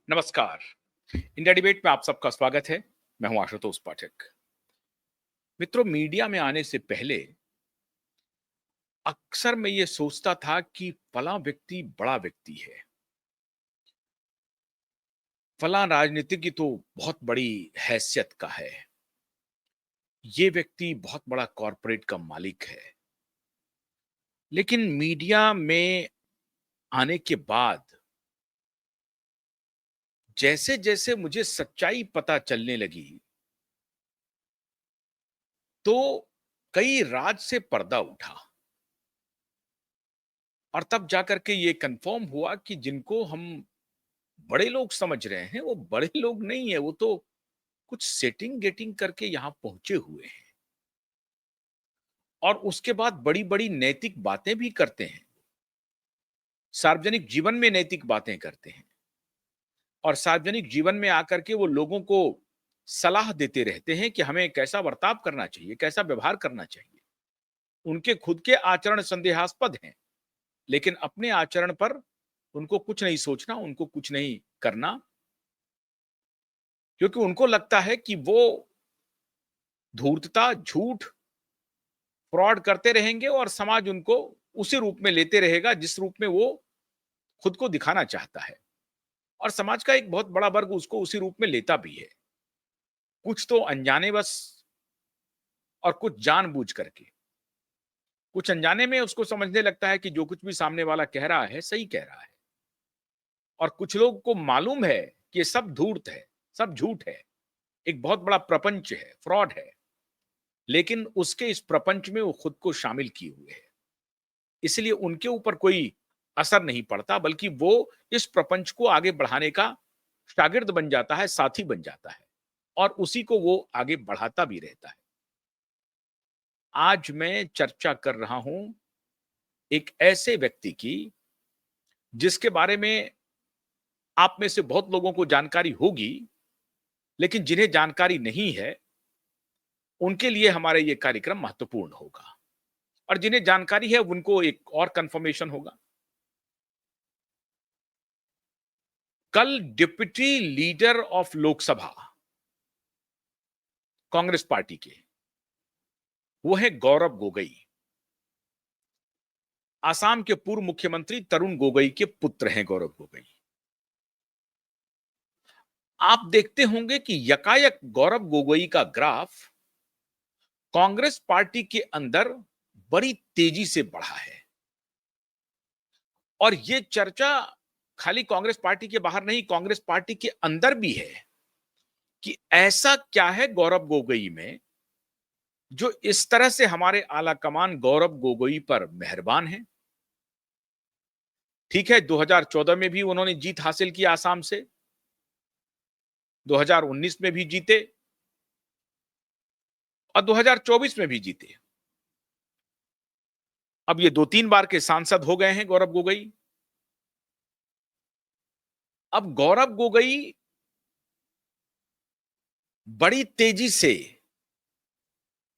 नमस्कार। India debate में आप सबका स्वागत है। मैं हूं आशुतोष पाठक। मित्रों, मीडिया में आने से पहले अक्सर मैं ये सोचता था कि फलां व्यक्ति बड़ा व्यक्ति है, फलां राजनीतिज्ञ तो बहुत बड़ी हैसियत का है, ये व्यक्ति बहुत बड़ा कॉरपोरेट का मालिक है। लेकिन मीडिया में आने के बाद जैसे-जैसे मुझे सच्चाई पता चलने लगी, तो कई राज से पर्दा उठा और तब जाकर के ये कन्फर्म हुआ कि जिनको हम बड़े लोग समझ रहे हैं, वो बड़े लोग नहीं है, वो तो कुछ सेटिंग गेटिंग करके यहां पहुंचे हुए हैं और उसके बाद बड़ी-बड़ी नैतिक बातें भी करते हैं। सार्वजनिक जीवन में नैतिक बातें करते हैं और सार्वजनिक जीवन में आकर के वो लोगों को सलाह देते रहते हैं कि हमें कैसा बर्ताव करना चाहिए, कैसा व्यवहार करना चाहिए। उनके खुद के आचरण संदेहास्पद हैं, लेकिन अपने आचरण पर उनको कुछ नहीं सोचना, उनको कुछ नहीं करना, क्योंकि उनको लगता है कि वो धूर्तता, झूठ, फ्रॉड करते रहेंगे और समाज उनको उसी रूप में लेते रहेगा जिस रूप में वो खुद को दिखाना चाहता है और समाज का एक बहुत बड़ा वर्ग उसको उसी रूप में लेता भी है। कुछ तो अनजाने बस और कुछ जानबूझ करके। कुछ अनजाने में उसको समझने लगता है कि जो कुछ भी सामने वाला कह रहा है, सही कह रहा है और कुछ लोग को मालूम है कि ये सब धूर्त है, सब झूठ है, एक बहुत बड़ा प्रपंच है, फ्रॉड है, लेकिन उसके इस प्रपंच में वो खुद को शामिल किए हुए है। इसलिए उनके ऊपर कोई असर नहीं पड़ता, बल्कि वो इस प्रपंच को आगे बढ़ाने का शागिर्द बन जाता है, साथी बन जाता है और उसी को वो आगे बढ़ाता भी रहता है। आज मैं चर्चा कर रहा हूं एक ऐसे व्यक्ति की जिसके बारे में आप में से बहुत लोगों को जानकारी होगी, लेकिन जिन्हें जानकारी नहीं है, उनके लिए हमारा ये कार्यक्रम महत्वपूर्ण होगा और जिन्हें जानकारी है, उनको एक और कंफर्मेशन होगा। कल deputy leader of Lok Sabha Congress party के, वो है गौरव गोगोई। आसाम के पूर्व मुख्यमंत्री तरुण गोगोई के पुत्र हैं गौरव गोगोई। आप देखते होंगे कि यकायक गौरव गोगोई का ग्राफ कांग्रेस पार्टी के अंदर बड़ी तेजी से बढ़ा है और ये चर्चा खाली कांग्रेस पार्टी के बाहर नहीं, कांग्रेस पार्टी के अंदर भी है कि ऐसा क्या है गौरव गोगोई में जो इस तरह से हमारे आला कमान गौरव गोगोई पर मेहरबान है। ठीक है, 2014 में भी उन्होंने जीत हासिल की आसाम से, 2019 में भी जीते और 2024 में भी जीते। अब ये 2-3 बार के सांसद हो गए हैं गौरव गोगोई। अब गौरव गोगोई बड़ी तेजी से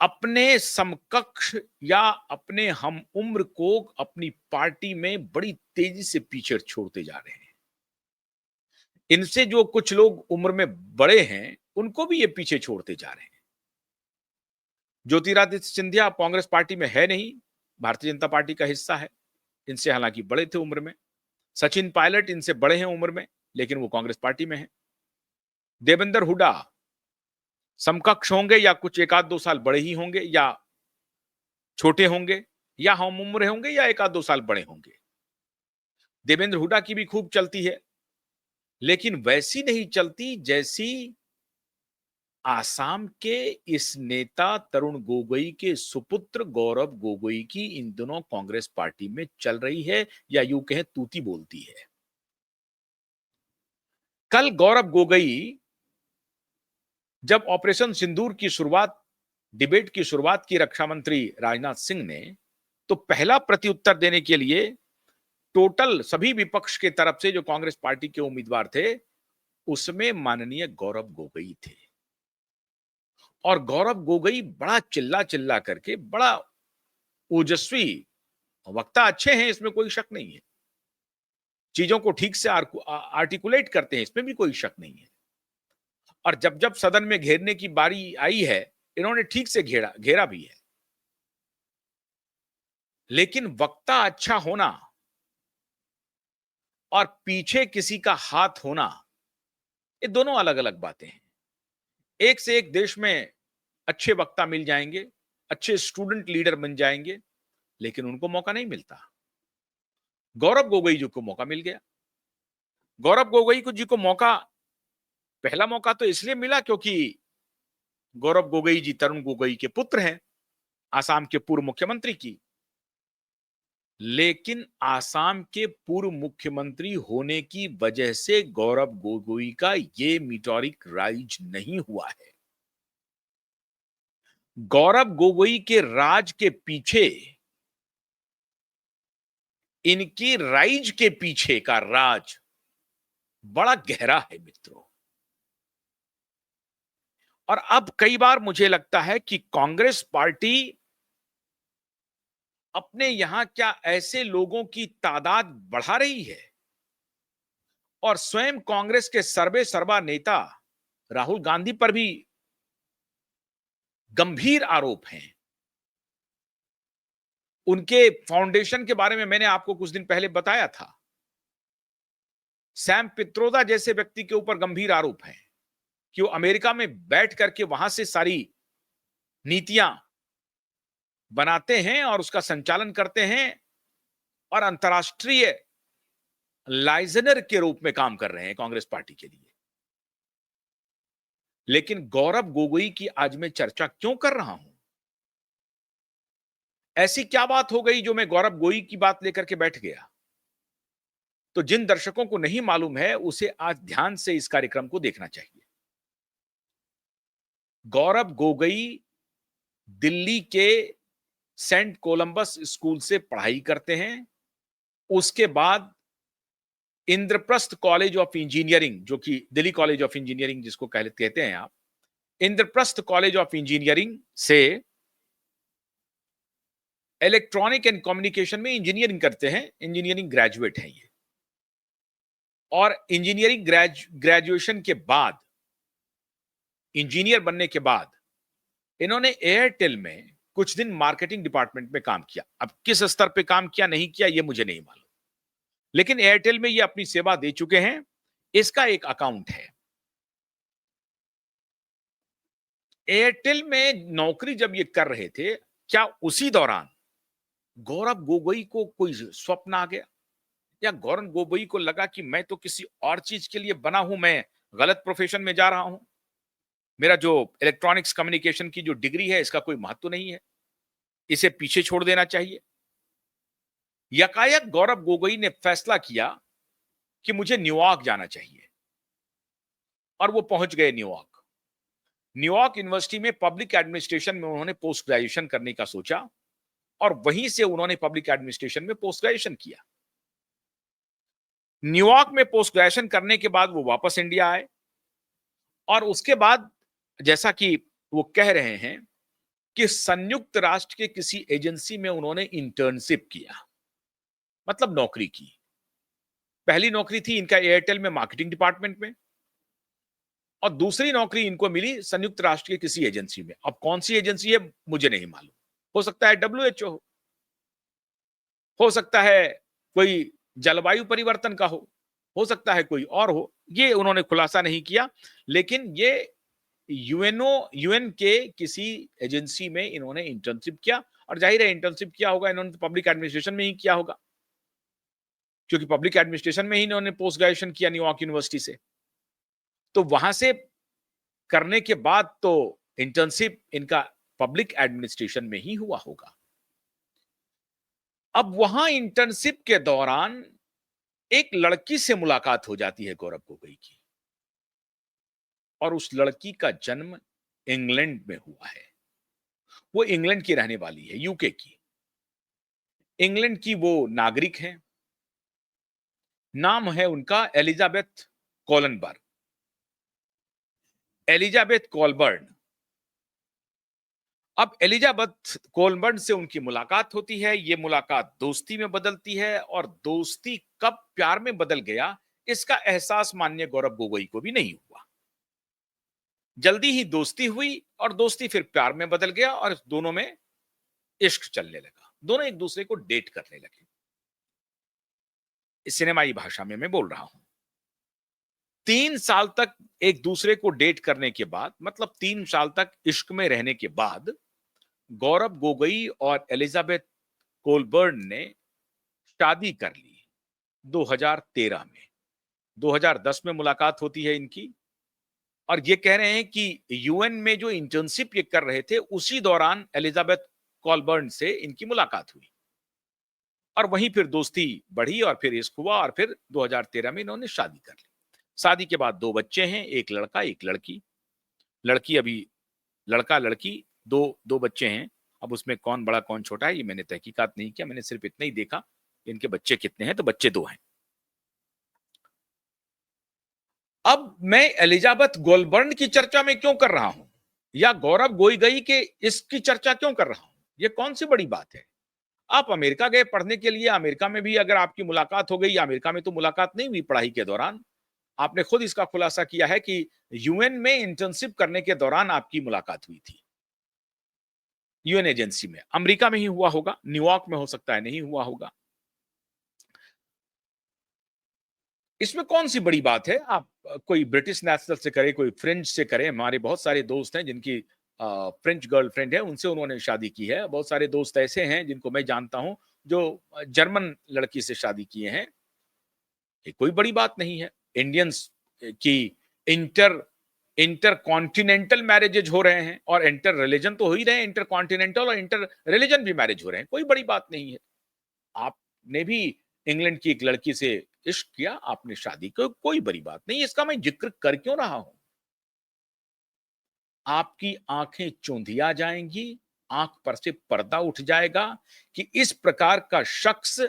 अपने समकक्ष या अपने हम उम्र को अपनी पार्टी में बड़ी तेजी से पीछे छोड़ते जा रहे हैं। इनसे जो कुछ लोग उम्र में बड़े हैं, उनको भी ये पीछे छोड़ते जा रहे हैं। ज्योतिरादित्य सिंधिया कांग्रेस पार्टी में है नहीं, भारतीय जनता पार्टी का हिस्सा है। इनसे हालांकि बड़े थे उम्र में। सचिन पायलट इनसे बड़े हैं उम्र में, लेकिन वो कांग्रेस पार्टी में है। देवेंद्र हुड्डा समकक्ष होंगे या कुछ 1-2 साल बड़े ही होंगे या छोटे होंगे या हम उम्र होंगे या 1-2 साल बड़े होंगे। देवेंद्र हुड्डा की भी खूब चलती है, लेकिन वैसी नहीं चलती जैसी आसाम के इस नेता तरुण गोगोई के सुपुत्र गौरव गोगोई की इन दिनों कांग्रेस पार्टी में चल रही है या यूं कहें तूती बोलती है। कल गौरव गोगोई जब ऑपरेशन सिंदूर की शुरुआत, डिबेट की शुरुआत की रक्षा मंत्री राजनाथ सिंह ने, तो पहला प्रत्युत्तर देने के लिए टोटल सभी विपक्ष के तरफ से जो कांग्रेस पार्टी के उम्मीदवार थे, उसमें माननीय गौरव गोगोई थे और गौरव गोगोई बड़ा चिल्ला चिल्ला करके, बड़ा ओजस्वी वक्ता अच्छे हैं, इसमें कोई शक नहीं है। चीजों को ठीक से आर्टिकुलेट करते हैं, इसमें भी कोई शक नहीं है। और जब जब सदन में घेरने की बारी आई है, इन्होंने ठीक से घेरा घेरा भी है। लेकिन वक्ता अच्छा होना और पीछे किसी का हाथ होना, ये दोनों अलग अलग बातें हैं। एक से एक देश में अच्छे वक्ता मिल जाएंगे, अच्छे स्टूडेंट लीडर बन जाएंगे, लेकिन उनको मौका नहीं मिलता। गौरव गोगोई जी को मौका मिल गया। गौरव गोगोई को जी को मौका, पहला मौका तो इसलिए मिला क्योंकि गौरव गोगोई जी तरुण गोगोई के पुत्र हैं, आसाम के पूर्व मुख्यमंत्री की। लेकिन आसाम के पूर्व मुख्यमंत्री होने की वजह से गौरव गोगोई का ये मीटोरिक राइज नहीं हुआ है। गौरव गोगोई के राज के पीछे, इनकी राइज के पीछे का राज बड़ा गहरा है मित्रों। और अब कई बार मुझे लगता है कि कांग्रेस पार्टी अपने यहां क्या ऐसे लोगों की तादाद बढ़ा रही है, और स्वयं कांग्रेस के सर्वे सर्वा नेता राहुल गांधी पर भी गंभीर आरोप हैं। उनके फाउंडेशन के बारे में मैंने आपको कुछ दिन पहले बताया था। सैम पित्रोदा जैसे व्यक्ति के ऊपर गंभीर आरोप हैं कि वो अमेरिका में बैठ करके वहां से सारी नीतियां बनाते हैं और उसका संचालन करते हैं, और अंतर्राष्ट्रीय लाइजनर के रूप में काम कर रहे हैं कांग्रेस पार्टी के लिए। लेकिन गौरव गोगोई की आज मैं चर्चा क्यों कर रहा हूं? ऐसी क्या बात हो गई जो मैं गौरव गोगोई की बात लेकर के बैठ गया? तो जिन दर्शकों को नहीं मालूम है, उसे आज ध्यान से इस कार्यक्रम को देखना चाहिए। गौरव गोगोई दिल्ली के सेंट कोलंबस स्कूल से पढ़ाई करते हैं। उसके बाद इंद्रप्रस्थ कॉलेज ऑफ इंजीनियरिंग, जो कि दिल्ली कॉलेज ऑफ इंजीनियरिंग जिसको कहते हैं आप, इंद्रप्रस्थ कॉलेज ऑफ इंजीनियरिंग से इलेक्ट्रॉनिक एंड कम्युनिकेशन में इंजीनियरिंग करते हैं। इंजीनियरिंग ग्रेजुएट हैं ये। और इंजीनियरिंग ग्रेजुएशन के बाद, इंजीनियर बनने के बाद, इन्होंने एयरटेल में कुछ दिन मार्केटिंग डिपार्टमेंट में काम किया। अब किस स्तर पे काम किया नहीं किया ये मुझे नहीं मालूम, लेकिन एयरटेल में ये अपनी सेवा दे चुके हैं। इसका एक अकाउंट है। एयरटेल में नौकरी जब ये कर रहे थे, क्या उसी दौरान गौरव गोगोई को कोई स्वप्न आ गया, या गौरव गोगोई को लगा कि मैं तो किसी और चीज के लिए बना हूं, मैं गलत प्रोफेशन में जा रहा हूं, मेरा जो इलेक्ट्रॉनिक्स कम्युनिकेशन की जो डिग्री है इसका कोई महत्व नहीं है, इसे पीछे छोड़ देना चाहिए? यकायक गौरव गोगोई ने फैसला किया कि मुझे न्यूयॉर्क जाना चाहिए, और वो पहुंच गए न्यूयॉर्क। न्यूयॉर्क यूनिवर्सिटी में पब्लिक एडमिनिस्ट्रेशन में उन्होंने पोस्ट ग्रेजुएशन करने का सोचा, और वहीं से उन्होंने पब्लिक एडमिनिस्ट्रेशन में पोस्ट ग्रेजुएशन किया। न्यूयॉर्क में पोस्ट ग्रेजुएशन करने के बाद वो वापस इंडिया आए, और उसके बाद जैसा कि वो कह रहे हैं कि संयुक्त राष्ट्र के किसी एजेंसी में उन्होंने इंटर्नशिप किया, मतलब नौकरी की। पहली नौकरी थी इनका एयरटेल में मार्केटिंग डिपार्टमेंट में, और दूसरी नौकरी इनको मिली संयुक्त राष्ट्र की किसी एजेंसी में। अब कौन सी एजेंसी है मुझे नहीं मालूम, हो सकता है डब्ल्यूएचओ हो सकता है कोई जलवायु परिवर्तन का हो सकता है कोई और हो, ये उन्होंने खुलासा नहीं किया। लेकिन ये यूएन के किसी एजेंसी में इन्होंने इंटर्नशिप किया, और जाहिर है इंटर्नशिप किया होगा इन्होंने तो पब्लिक एडमिनिस्ट्रेशन में ही किया होगा, क्योंकि पब्लिक एडमिनिस्ट्रेशन में ही इन्होंने पोस्ट ग्रेजुएशन किया न्यूयॉर्क यूनिवर्सिटी से। तो वहां से करने के बाद तो इंटर्नशिप इनका पब्लिक एडमिनिस्ट्रेशन में ही हुआ होगा। अब वहां इंटर्नशिप के दौरान एक लड़की से मुलाकात हो जाती है गौरव गोगोई की, और उस लड़की का जन्म इंग्लैंड में हुआ है। वो इंग्लैंड की रहने वाली है, यूके की, इंग्लैंड की वो नागरिक है। नाम है उनका एलिजाबेथ कॉलनबर्ग। एलिजाबेथ कॉलबर्न अब एलिजाबेथ कोलबर्न से उनकी मुलाकात होती है। ये मुलाकात दोस्ती में बदलती है और दोस्ती कब प्यार में बदल गया, इसका एहसास माननीय गौरव गोगोई को भी नहीं हुआ। जल्दी ही दोस्ती हुई और दोस्ती फिर प्यार में बदल गया और दोनों में इश्क चलने लगा। दोनों एक दूसरे को डेट करने लगे। इस सिनेमाई भाषा में मैं बोल रहा हूं। 3 साल तक एक दूसरे को डेट करने के बाद, मतलब 3 साल तक इश्क में रहने के बाद, गौरव गोगोई और एलिजाबेथ कोलबर्न ने शादी कर ली 2013 में। 2010 में मुलाकात होती है इनकी और ये कह रहे हैं कि यूएन में जो इंटर्नशिप ये कर रहे थे, उसी दौरान एलिजाबेथ कोलबर्न से इनकी मुलाकात हुई और वहीं फिर दोस्ती बढ़ी और फिर इश्क हुआ और फिर 2013 में इन्होंने शादी कर ली। शादी के बाद 2 बच्चे हैं, एक लड़का, एक लड़की। लड़की अभी लड़का, लड़की, 2 बच्चे हैं। अब उसमें कौन बड़ा कौन छोटा है ये मैंने तहकीकात नहीं किया, मैंने सिर्फ इतना ही देखा इनके बच्चे कितने हैं, तो बच्चे 2 हैं। अब मैं एलिजाबेथ गोलबर्न की चर्चा में क्यों कर रहा हूं या गौरव गोगोई के इसकी चर्चा क्यों कर रहा हूं? ये कौन सी बड़ी बात है? आप अमेरिका गए पढ़ने के लिए, अमेरिका में भी अगर आपकी मुलाकात हो गई, अमेरिका में तो मुलाकात नहीं हुई पढ़ाई के दौरान, आपने खुद इसका खुलासा किया है कि यूएन में इंटर्नशिप करने के दौरान आपकी मुलाकात हुई थी। यूएन एजेंसी में, अमेरिका में ही हुआ होगा, न्यूयॉर्क में हो सकता है नहीं हुआ होगा। इसमें कौन सी बड़ी बात है? आप कोई ब्रिटिश नेशनल से करे, कोई फ्रेंच से करे। हमारे बहुत सारे दोस्त हैं जिनकी फ्रेंच गर्लफ्रेंड है, उनसे उन्होंने शादी की है। बहुत सारे दोस्त ऐसे हैं जिनको मैं जानता हूं जो जर्मन लड़की से शादी किए हैं। ये कोई बड़ी बात नहीं है। इंडियंस की इंटर इंटर कॉन्टिनेंटल मैरिजेज हो रहे हैं और इंटर रिलीजन तो हो ही रहे हैं, इंटर कॉन्टिनेंटल और इंटर रिलीजन भी मैरिज हो रहे हैं, कोई बड़ी बात नहीं है। आपने भी इंग्लैंड की एक लड़की से इश्क किया, आपने शादी की, कोई बड़ी बात नहीं। इसका मैं जिक्र कर क्यों रहा हूं? आपकी आंखें चौंधिया जाएंगी, आंख पर से पर्दा उठ जाएगा कि इस प्रकार का शख्स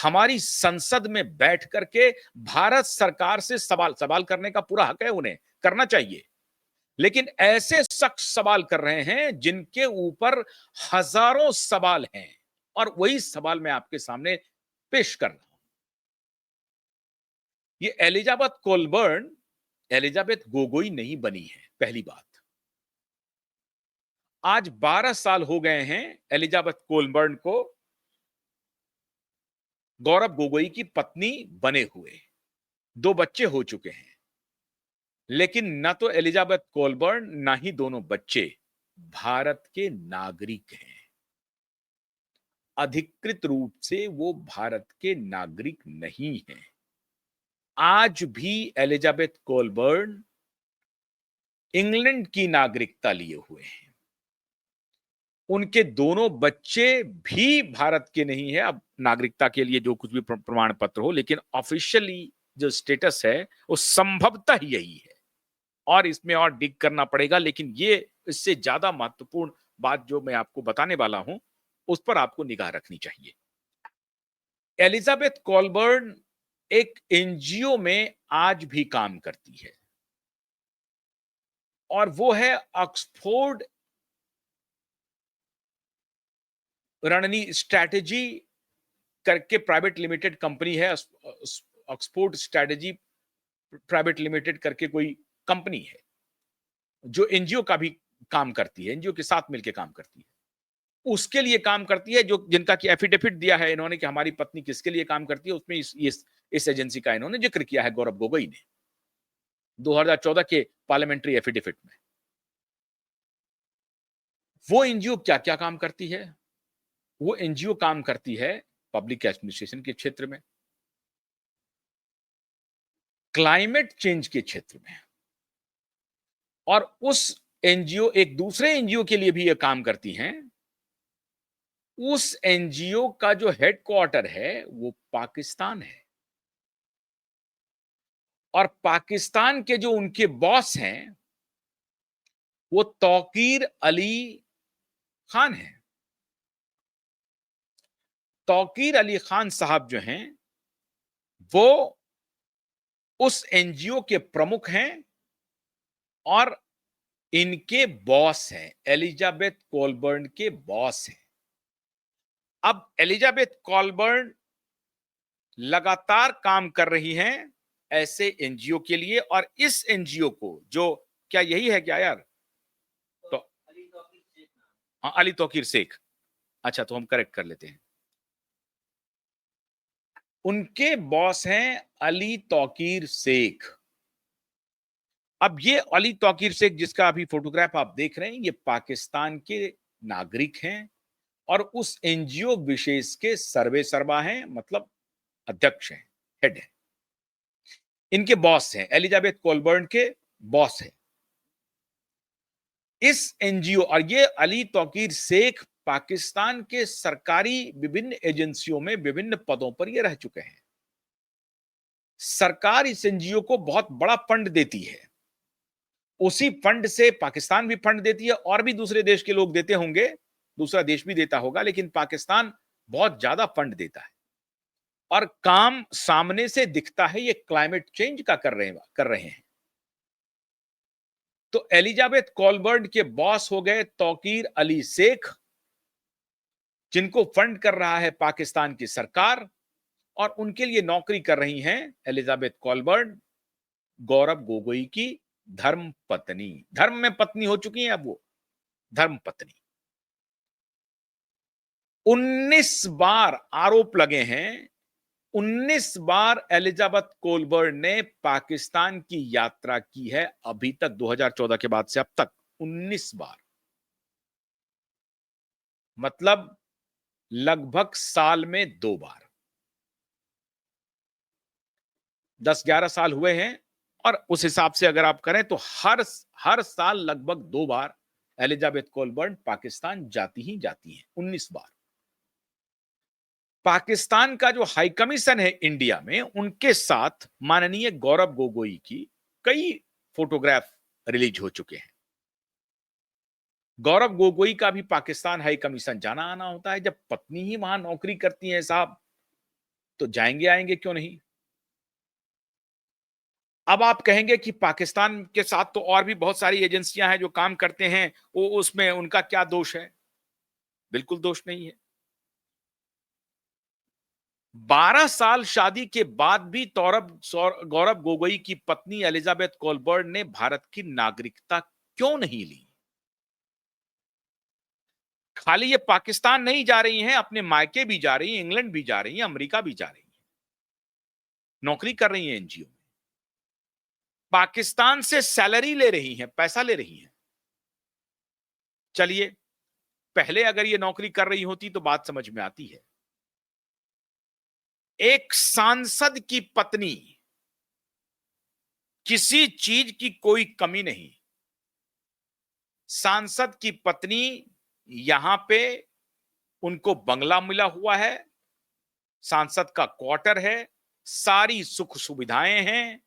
हमारी संसद में बैठ करके भारत सरकार से सवाल सवाल करने का पूरा हक है, उन्हें करना चाहिए। लेकिन ऐसे शख्स सवाल कर रहे हैं जिनके ऊपर हजारों सवाल हैं और वही सवाल मैं आपके सामने पेश कर रहा हूं। ये एलिजाबेथ कोलबर्न एलिजाबेथ गोगोई नहीं बनी है, पहली बात। आज 12 साल हो गए हैं एलिजाबेथ कोलबर्न को गौरव गोगोई की पत्नी बने हुए। 2 बच्चे हो चुके हैं, लेकिन न तो एलिजाबेथ कोलबर्न ना ही दोनों बच्चे भारत के नागरिक हैं। अधिकृत रूप से वो भारत के नागरिक नहीं हैं। आज भी एलिजाबेथ कोलबर्न इंग्लैंड की नागरिकता लिए हुए हैं। उनके दोनों बच्चे भी भारत के नहीं है। अब नागरिकता के लिए जो कुछ भी प्रमाण पत्र हो, लेकिन ऑफिशियली जो स्टेटस है वो संभवतः यही है और इसमें और डिग करना पड़ेगा। लेकिन ये इससे ज्यादा महत्वपूर्ण बात जो मैं आपको बताने वाला हूं, उस पर आपको निगाह रखनी चाहिए। एलिजाबेथ कोलबर्न एक एनजीओ में आज भी काम करती है और वो है ऑक्सफोर्ड रणनी स्ट्रैटेजी करके प्राइवेट लिमिटेड कंपनी है। ऑक्सफोर्ड स्ट्रैटेजी प्राइवेट लिमिटेड करके कोई कंपनी है जो एनजीओ का भी काम करती है, एनजीओ के साथ मिलकर काम करती है। उसके लिए काम करती है, जो जिनका की एफिडेविट दिया है इन्होंने कि हमारी पत्नी किसके लिए काम करती है, उसमें इस एजेंसी का इन्होंने जिक्र किया है गौरव गोगोई ने 2014 के पार्लियामेंट्री एफिडेविट में। वो एनजीओ क्या क्या काम करती है? वो एनजीओ काम करती है पब्लिक एडमिनिस्ट्रेशन के क्षेत्र में, क्लाइमेट चेंज के क्षेत्र में, और उस एनजीओ एक दूसरे एनजीओ के लिए भी ये काम करती हैं। उस एनजीओ का जो हेडक्वार्टर है वो पाकिस्तान है और पाकिस्तान के जो उनके बॉस हैं वो तौकीर अली खान हैं। तौकीर अली खान साहब जो हैं वो उस एनजीओ के प्रमुख हैं और इनके बॉस हैं, एलिजाबेथ कोलबर्न के बॉस हैं। अब एलिजाबेथ कोलबर्न लगातार काम कर रही हैं ऐसे एनजीओ के लिए, और इस एनजीओ को जो, क्या यही है क्या यार? तो हाँ, अली तौकीर शेख। अच्छा, तो हम करेक्ट कर लेते हैं। उनके बॉस हैं अली तौकीर शेख। अब ये अली तौकीर शेख जिसका अभी फोटोग्राफ आप देख रहे हैं, ये पाकिस्तान के नागरिक हैं और उस एनजीओ विशेष के सर्वे सर्वा हैं, मतलब अध्यक्ष हैं, हेड हैं। इनके बॉस हैं, एलिजाबेथ कोलबर्न के बॉस हैं इस एनजीओ। और ये अली तौकीर शेख पाकिस्तान के सरकारी विभिन्न एजेंसियों में विभिन्न पदों पर ये रह चुके हैं। सरकार इस एनजीओ को बहुत बड़ा फंड देती है, उसी फंड से पाकिस्तान भी फंड देती है, और भी दूसरे देश के लोग देते होंगे, दूसरा देश भी देता होगा, लेकिन पाकिस्तान बहुत ज्यादा फंड देता है। और काम सामने से दिखता है, ये क्लाइमेट चेंज का कर रहे हैं। तो एलिजाबेथ कोलबर्न के बॉस हो गए तौकीर अली शेख, जिनको फंड कर रहा है पाकिस्तान की सरकार, और उनके लिए नौकरी कर रही हैं एलिजाबेथ कोलबर्न, गौरव गोगोई की धर्म पत्नी। धर्म में पत्नी हो चुकी हैं अब वो, धर्म पत्नी। 19 बार आरोप लगे हैं, 19 बार एलिजाबेथ कोलबर्न ने पाकिस्तान की यात्रा की है अभी तक, 2014 के बाद से अब तक 19 बार, मतलब लगभग साल में 2 बार। 10-11 साल हुए हैं, और उस हिसाब से अगर आप करें तो हर साल लगभग 2 बार एलिजाबेथ कोलबर्न पाकिस्तान जाती ही जाती हैं, 19 बार। पाकिस्तान का जो हाई कमीशन है इंडिया में, उनके साथ माननीय गौरव गोगोई की कई फोटोग्राफ रिलीज हो चुके हैं। गौरव गोगोई का भी पाकिस्तान हाई कमीशन जाना आना होता है। जब पत्नी ही वहां नौकरी करती है साहब, तो जाएंगे आएंगे क्यों नहीं। अब आप कहेंगे कि पाकिस्तान के साथ तो और भी बहुत सारी एजेंसियां हैं जो काम करते हैं, वो उसमें उनका क्या दोष है? बिल्कुल दोष नहीं है। 12 साल शादी के बाद भी गौरव गोगोई की पत्नी एलिजाबेथ कोलबर्न ने भारत की नागरिकता क्यों नहीं ली? खाली ये पाकिस्तान नहीं जा रही हैं, अपने मायके भी जा रही हैं, इंग्लैंड भी जा रही हैं, अमेरिका भी जा रही हैं, नौकरी कर रही हैं एनजीओ में, पाकिस्तान से सैलरी ले रही हैं, पैसा ले रही हैं। चलिए, पहले अगर ये नौकरी कर रही होती तो बात समझ में आती है। एक सांसद की पत्नी, किसी चीज की कोई कमी नहीं, सांसद की पत्नी, यहां पे उनको बंगला मिला हुआ है, सांसद का क्वार्टर है, सारी सुख सुविधाएं हैं,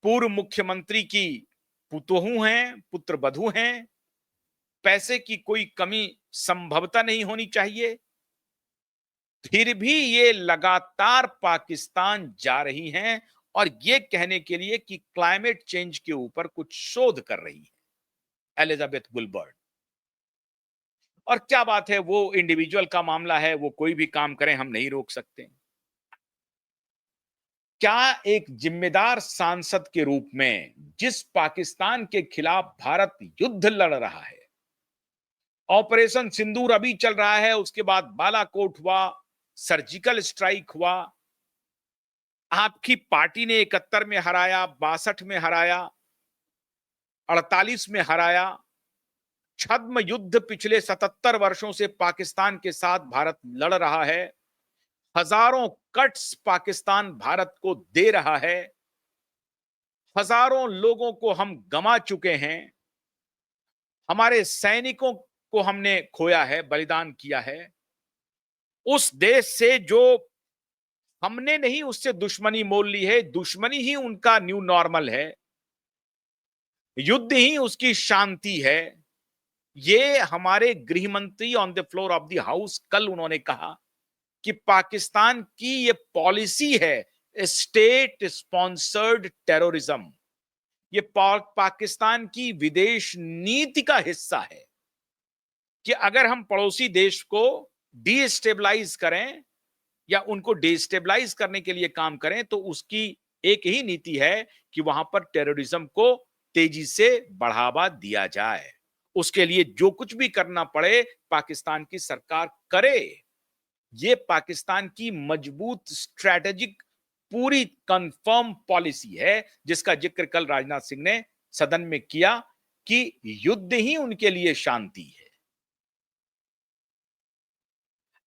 पूर्व मुख्यमंत्री की पुतोहू हैं, पुत्र बधू हैं, पैसे की कोई कमी संभवतः नहीं होनी चाहिए। फिर भी ये लगातार पाकिस्तान जा रही हैं, और ये कहने के लिए कि क्लाइमेट चेंज के ऊपर कुछ शोध कर रही है एलिजाबेथ गुलबर्न। और क्या बात है, वो इंडिविजुअल का मामला है, वो कोई भी काम करें, हम नहीं रोक सकते। क्या एक जिम्मेदार सांसद के रूप में, जिस पाकिस्तान के खिलाफ भारत युद्ध लड़ रहा है, ऑपरेशन सिंदूर अभी चल रहा है, उसके बाद बालाकोट हुआ, सर्जिकल स्ट्राइक हुआ, आपकी पार्टी ने 71 में हराया, 62 में हराया, 48 में हराया, छद्म युद्ध पिछले 77 वर्षों से पाकिस्तान के साथ भारत लड़ रहा है, हजारों कट्स पाकिस्तान भारत को दे रहा है, हजारों लोगों को हम गंवा चुके हैं, हमारे सैनिकों को हमने खोया है, बलिदान किया है। उस देश से जो हमने नहीं उससे दुश्मनी मोल ली है, दुश्मनी ही उनका न्यू नॉर्मल है, युद्ध ही उसकी शांति है। ये हमारे गृह मंत्री on the floor of the house कल उन्होंने कहा कि पाकिस्तान की ये पॉलिसी है, स्टेट स्पॉन्सर्ड टेररिज्म, ये पाकिस्तान की विदेश नीति का हिस्सा है कि अगर हम पड़ोसी देश को डीस्टेबलाइज करें या उनको डिस्टेबलाइज करने के लिए काम करें तो उसकी एक ही नीति है कि वहां पर टेररिज्म को तेजी से बढ़ावा दिया जाए। उसके लिए जो कुछ भी करना पड़े पाकिस्तान की सरकार करे। ये पाकिस्तान की मजबूत स्ट्रैटेजिक पूरी कंफर्म पॉलिसी है जिसका जिक्र कल राजनाथ सिंह ने सदन में किया कि युद्ध ही उनके लिए शांति है।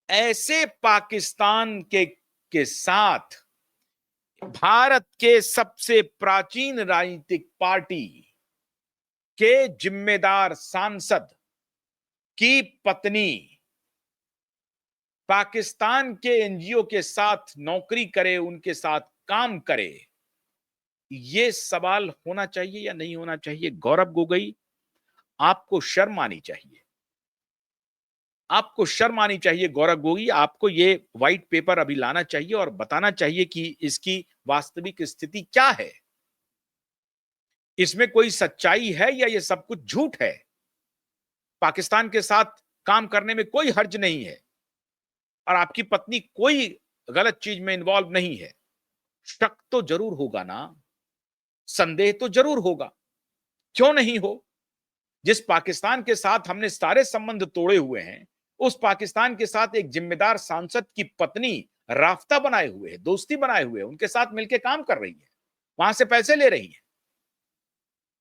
ऐसे पाकिस्तान के साथ भारत के सबसे प्राचीन राजनीतिक पार्टी के जिम्मेदार सांसद की पत्नी पाकिस्तान के एनजीओ के साथ नौकरी करे, उनके साथ काम करे, ये सवाल होना चाहिए या नहीं होना चाहिए? गौरव गोगोई, आपको शर्म आनी चाहिए। आपको शर्म आनी चाहिए गौरव गोगोई, आपको ये व्हाइट पेपर अभी लाना चाहिए और बताना चाहिए कि इसकी वास्तविक स्थिति क्या है। इसमें कोई सच्चाई है या ये सब कुछ झूठ है? पाकिस्तान के साथ काम करने में कोई हर्ज नहीं है और आपकी पत्नी कोई गलत चीज में इन्वॉल्व नहीं है। शक तो जरूर होगा ना, संदेह तो जरूर होगा। क्यों नहीं हो? जिस पाकिस्तान के साथ हमने सारे संबंध तोड़े हुए हैं, उस पाकिस्तान के साथ एक जिम्मेदार सांसद की पत्नी राफ्ता बनाए हुए है, दोस्ती बनाए हुए है, उनके साथ मिलकर काम कर रही है, वहां से पैसे ले रही है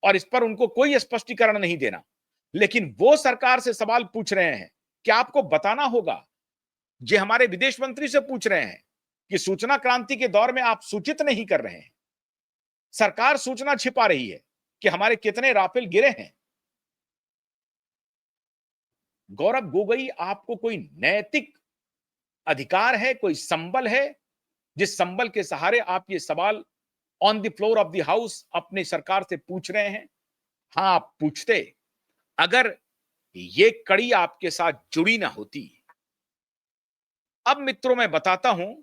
और इस पर उनको कोई स्पष्टीकरण नहीं देना। लेकिन वो सरकार से सवाल पूछ रहे हैं कि आपको बताना होगा। ये हमारे विदेश मंत्री से पूछ रहे हैं कि सूचना क्रांति के दौर में आप सूचित नहीं कर रहे हैं, सरकार सूचना छिपा रही है कि हमारे कितने राफेल गिरे हैं। गौरव गोगोई, आपको कोई नैतिक अधिकार है, कोई संबल है जिस संबल के सहारे आप ये सवाल on the floor of the house अपनी सरकार से पूछ रहे हैं? हां, आप पूछते अगर ये कड़ी आपके साथ जुड़ी ना होती। अब मित्रों मैं बताता हूं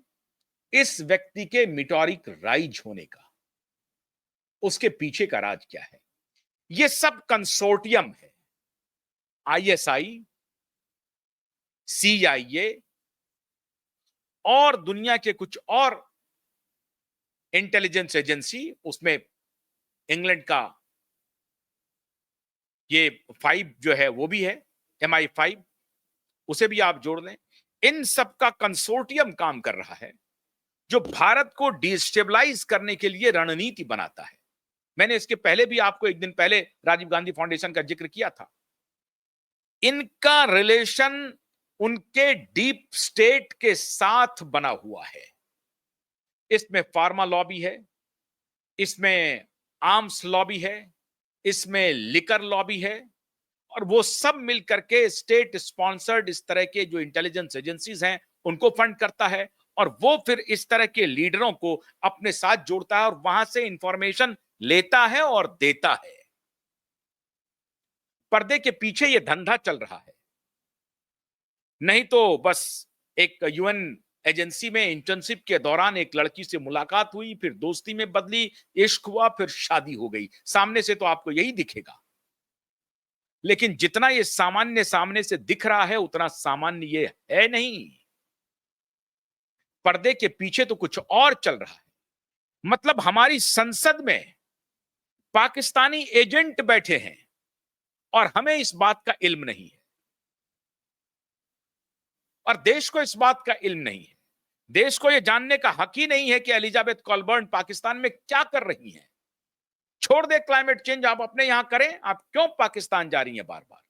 इस व्यक्ति के मिटोरिक राइज होने का, उसके पीछे का राज क्या है। ये सब कंसोर्टियम है, आईएसआई, सीआईए और दुनिया के कुछ और इंटेलिजेंस एजेंसी, उसमें इंग्लैंड का ये 5 जो है वो भी है, MI5, उसे भी आप जोड़ लें। इन सब का कंसोर्टियम काम कर रहा है जो भारत को डिस्टेबलाइज करने के लिए रणनीति बनाता है। मैंने इसके पहले भी आपको एक दिन पहले राजीव गांधी फाउंडेशन का जिक्र किया था। इनका रिलेशन उनके डीप स्टेट के साथ बना हुआ है। इसमें फार्मा लॉबी है, इसमें आर्म्स लॉबी है, इसमें लिकर लॉबी है और वो सब मिलकर के स्टेट स्पॉन्सर्ड इस तरह के जो इंटेलिजेंस एजेंसीज हैं उनको फंड करता है और वो फिर इस तरह के लीडरों को अपने साथ जोड़ता है और वहां से इंफॉर्मेशन लेता है और देता है। पर्दे के पीछे ये धंधा चल रहा है। नहीं तो बस एक यूएन एजेंसी में इंटर्नशिप के दौरान एक लड़की से मुलाकात हुई, फिर दोस्ती में बदली, इश्क हुआ, फिर शादी हो गई। सामने से तो आपको यही दिखेगा, लेकिन जितना ये सामान्य सामने से दिख रहा है उतना सामान्य ये है नहीं। पर्दे के पीछे तो कुछ और चल रहा है। मतलब हमारी संसद में पाकिस्तानी एजेंट बैठे हैं और हमें इस बात का इल्म नहीं है और देश को इस बात का इल्म नहीं है। देश को यह जानने का हक ही नहीं है कि एलिजाबेथ कॉलबर्न पाकिस्तान में क्या कर रही हैं। छोड़ दे क्लाइमेट चेंज, आप अपने यहां करें, आप क्यों पाकिस्तान जा रही हैं बार बार?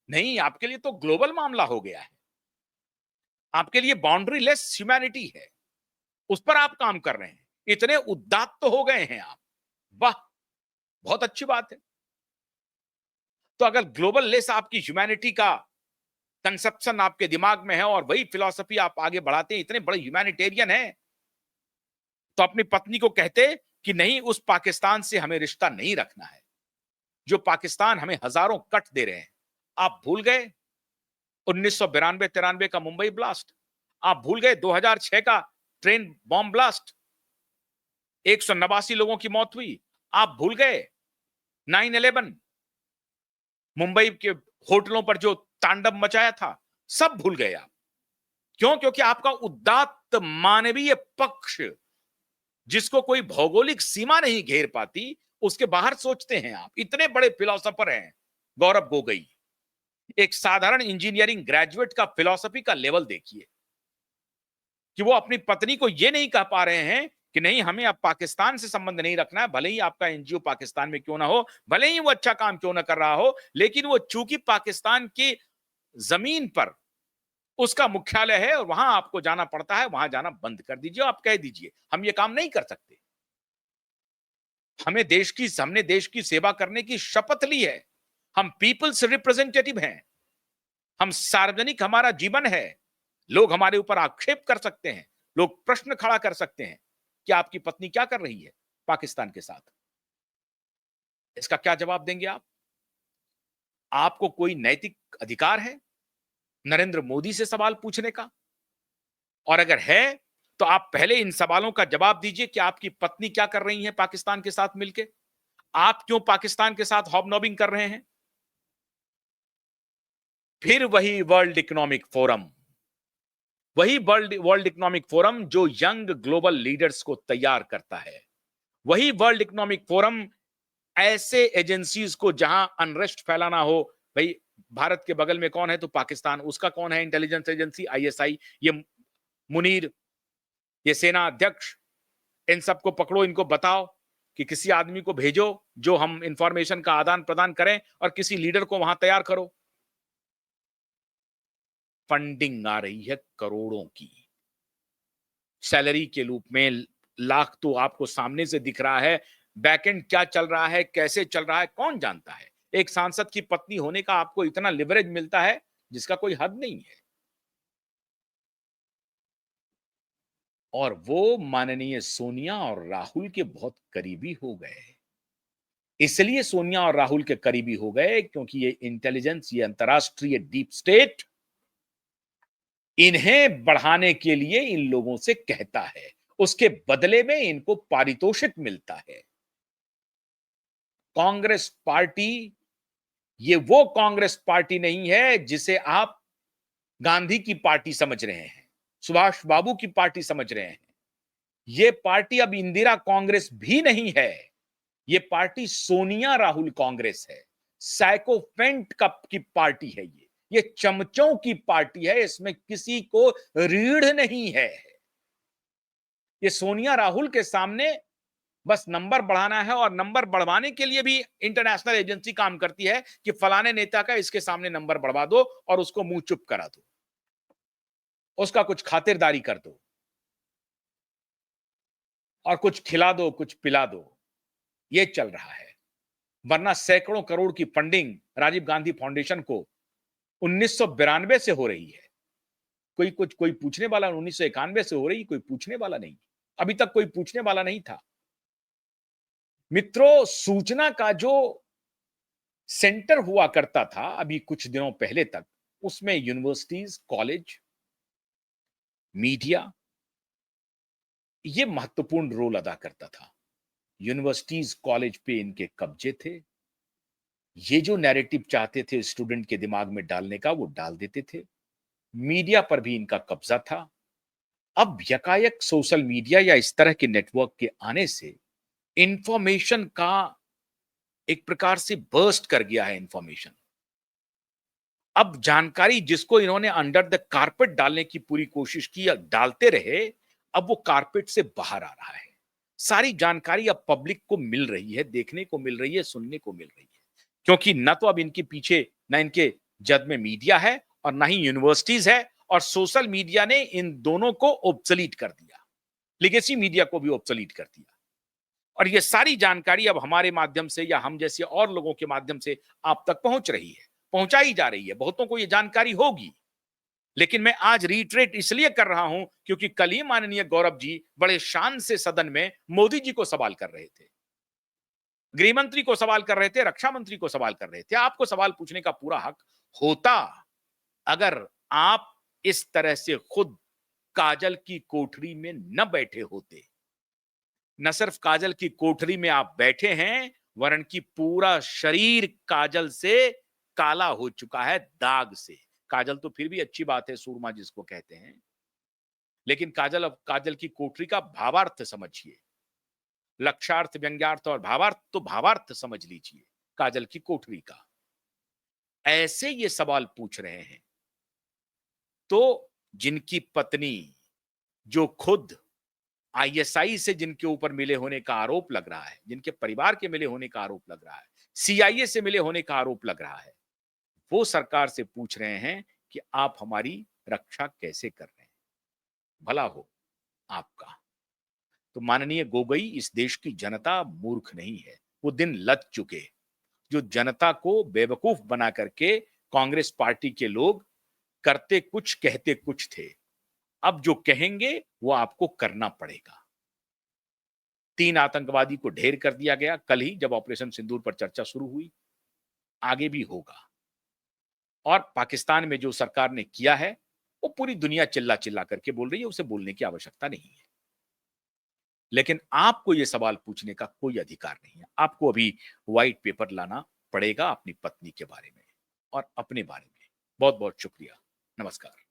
नहीं, आपके लिए तो ग्लोबल मामला हो गया है, आपके लिए बाउंड्री लेस ह्यूमैनिटी है, उस पर आप काम कर रहे हैं। इतने उदात्त तो हो गए हैं आप, वाह, बहुत अच्छी बात है। तो अगर ग्लोबल लेस आपकी ह्यूमैनिटी का कंसेप्शन आपके दिमाग में है और वही फिलॉसफी आप आगे बढ़ाते हैं, इतने बड़े ह्यूमैनिटेरियन हैं, तो अपनी पत्नी को कहते कि नहीं, उस पाकिस्तान से हमें रिश्ता नहीं रखना है जो पाकिस्तान हमें हजारों कट दे रहे हैं। आप भूल गए 1992-93 का मुंबई ब्लास्ट? आप भूल गए 2006 का ट्रेन बॉम्ब ब्लास्ट, 189 लोगों की मौत हुई? आप भूल गए 9/11 मुंबई के होटलों पर जो तांडव मचाया था, सब भूल गए आप। क्यों? क्योंकि आपका उदात्त मानवीय पक्ष, जिसको कोई भौगोलिक सीमा नहीं घेर पाती, उसके बाहर सोचते हैं आप। इतने बड़े फिलोसोफर हैं गौरव गोगोई। एक साधारण इंजीनियरिंग ग्रेजुएट का फिलॉसफी का लेवल देखिए कि वो अपनी पत्नी को ये नहीं कह पा रहे हैं कि नहीं, हमें अब पाकिस्तान से संबंध नहीं रखना है, भले ही आपका एनजीओ पाकिस्तान में क्यों ना हो, भले ही वो अच्छा काम क्यों ना कर रहा हो, लेकिन वो चूंकि पाकिस्तान की जमीन पर उसका मुख्यालय है और वहां आपको जाना पड़ता है, वहां जाना बंद कर दीजिए। आप कह दीजिए हम ये काम नहीं कर सकते। हमने देश की सेवा करने की शपथ ली है। हम पीपल्स रिप्रेजेंटेटिव हैं। हम सार्वजनिक हमारा जीवन है। लोग हमारे ऊपर आक्षेप कर सकते हैं, लोग प्रश्न खड़ा कर सकते हैं कि आपकी पत्नी क्या कर रही है पाकिस्तान के साथ। इसका क्या जवाब देंगे आप? आपको कोई नैतिक अधिकार है नरेंद्र मोदी से सवाल पूछने का? और अगर है तो आप पहले इन सवालों का जवाब दीजिए कि आपकी पत्नी क्या कर रही है पाकिस्तान के साथ मिलके? आप क्यों पाकिस्तान के साथ हॉबनॉबिंग कर रहे हैं? फिर वही वर्ल्ड इकोनॉमिक फोरम, वही वर्ल्ड इकोनॉमिक फोरम जो यंग ग्लोबल लीडर्स को तैयार करता है, वही वर्ल्ड इकोनॉमिक फोरम ऐसे एजेंसीज को जहां अनरेस्ट फैलाना हो, भाई भारत के बगल में कौन है तो पाकिस्तान, उसका कौन है इंटेलिजेंस एजेंसी आईएसआई, ये मुनीर, ये सेना अध्यक्ष, इन सबको पकड़ो, इनको बताओ कि किसी आदमी को भेजो जो हम इंफॉर्मेशन का आदान प्रदान करें और किसी लीडर को वहां तैयार करो। फंडिंग आ रही है करोड़ों की, सैलरी के रूप में लाख तो आपको सामने से दिख रहा है, बैकएंड क्या चल रहा है, कैसे चल रहा है, कौन जानता है। एक सांसद की पत्नी होने का आपको इतना लिवरेज मिलता है जिसका कोई हद नहीं है। और वो माननीय सोनिया और राहुल के बहुत करीबी हो गए। इसलिए सोनिया और राहुल के करीबी हो गए क्योंकि ये इंटेलिजेंस, ये अंतरराष्ट्रीय डीप स्टेट इन्हें बढ़ाने के लिए इन लोगों से कहता है, उसके बदले में इनको पारितोषिक मिलता है। कांग्रेस पार्टी ये वो कांग्रेस पार्टी नहीं है जिसे आप गांधी की पार्टी समझ रहे हैं, सुभाष बाबू की पार्टी समझ रहे हैं। ये पार्टी अब इंदिरा कांग्रेस भी नहीं है। ये पार्टी सोनिया राहुल कांग्रेस है। साइकोफेंट कप की पार्टी है ये चमचों की पार्टी है। इसमें किसी को रीढ़ नहीं है। ये सोनिया राहुल के सामने बस नंबर बढ़ाना है और नंबर बढ़वाने के लिए भी इंटरनेशनल एजेंसी काम करती है कि फलाने नेता का इसके सामने नंबर बढ़वा दो और उसको मुंह चुप करा दो, उसका कुछ खातिरदारी कर दो और कुछ खिला दो, कुछ पिला दो। ये चल रहा है। वरना सैकड़ों करोड़ की फंडिंग राजीव गांधी फाउंडेशन को 1992 से हो रही है। कोई पूछने वाला, 1991 से हो रही, कोई पूछने वाला नहीं। अभी तक कोई पूछने वाला नहीं था। मित्रों, सूचना का जो सेंटर हुआ करता था अभी कुछ दिनों पहले तक, उसमें यूनिवर्सिटीज, कॉलेज, मीडिया ये महत्वपूर्ण रोल अदा करता था। यूनिवर्सिटीज, कॉलेज पे इनके कब्जे थे। ये जो नैरेटिव चाहते थे स्टूडेंट के दिमाग में डालने का, वो डाल देते थे। मीडिया पर भी इनका कब्जा था। अब यकायक सोशल मीडिया या इस तरह के नेटवर्क के आने से इंफॉर्मेशन का एक प्रकार से बर्स्ट कर गया है इंफॉर्मेशन। अब जानकारी जिसको इन्होंने अंडर द कारपेट डालने की पूरी कोशिश की, डालते रहे, अब वो कारपेट से बाहर आ रहा है। सारी जानकारी अब पब्लिक को मिल रही है, देखने को मिल रही है, सुनने को मिल रही है। क्योंकि न तो अब इनके पीछे, न इनके जद में मीडिया है और ना ही यूनिवर्सिटीज है, और सोशल मीडिया ने इन दोनों को ऑब्सोलीट कर दिया, लिगेसी मीडिया को भी ऑब्सोलीट कर दिया। और ये सारी जानकारी अब हमारे माध्यम से या हम जैसे और लोगों के माध्यम से आप तक पहुंच रही है, पहुंचाई जा रही है। बहुतों को ये जानकारी होगी, लेकिन मैं आज रीट्रेट इसलिए कर रहा हूं क्योंकि कल ही माननीय गौरव जी बड़े शान से सदन में मोदी जी को सवाल कर रहे थे, गृह मंत्री को सवाल कर रहे थे, रक्षा मंत्री को सवाल कर रहे थे। आपको सवाल पूछने का पूरा हक होता अगर आप इस तरह से खुद काजल की कोठरी में न बैठे होते। न सिर्फ काजल की कोठरी में आप बैठे हैं, वरण की पूरा शरीर काजल से काला हो चुका है, दाग से। काजल तो फिर भी अच्छी बात है, सूरमा जिसको कहते हैं। लेकिन काजल, अब काजल की कोठरी का भावार्थ समझिए। लक्ष्यार्थ, व्यंग्यार्थ और भावार्थ, तो भावार्थ समझ लीजिए काजल की कोठरी का। ऐसे ये सवाल पूछ रहे हैं। तो जिनकी पत्नी, जो खुद आईएसआई से जिनके ऊपर मिले होने का आरोप लग रहा है, जिनके परिवार के मिले होने का आरोप लग रहा है, सीआईए से मिले होने का आरोप लग रहा है, वो सरकार से पूछ रहे हैं कि आप हमारी रक्षा कैसे कर रहे हैं? भला हो आपका। तो माननीय गोगोई, इस देश की जनता मूर्ख नहीं है। वो दिन लद चुके, जो जनता को बेवकूफ बना करके कांग्रेस पार्टी के लोग करते कुछ कहते कुछ थे। अब जो कहेंगे वो आपको करना पड़ेगा। 3 आतंकवादी को ढेर कर दिया गया कल ही, जब ऑपरेशन सिंदूर पर चर्चा शुरू हुई। आगे भी होगा। और पाकिस्तान में जो सरकार ने किया है, वो पूरी दुनिया चिल्ला-चिल्ला करके बोल रही है, उसे बोलने की आवश्यकता नहीं है। लेकिन आपको ये सवाल पूछने का कोई अधिकार नहीं है। आपको अभी व्हाइट पेपर लाना पड़ेगा अपनी पत्नी के बारे में और अपने बारे में। बहुत-बहुत शुक्रिया। नमस्कार।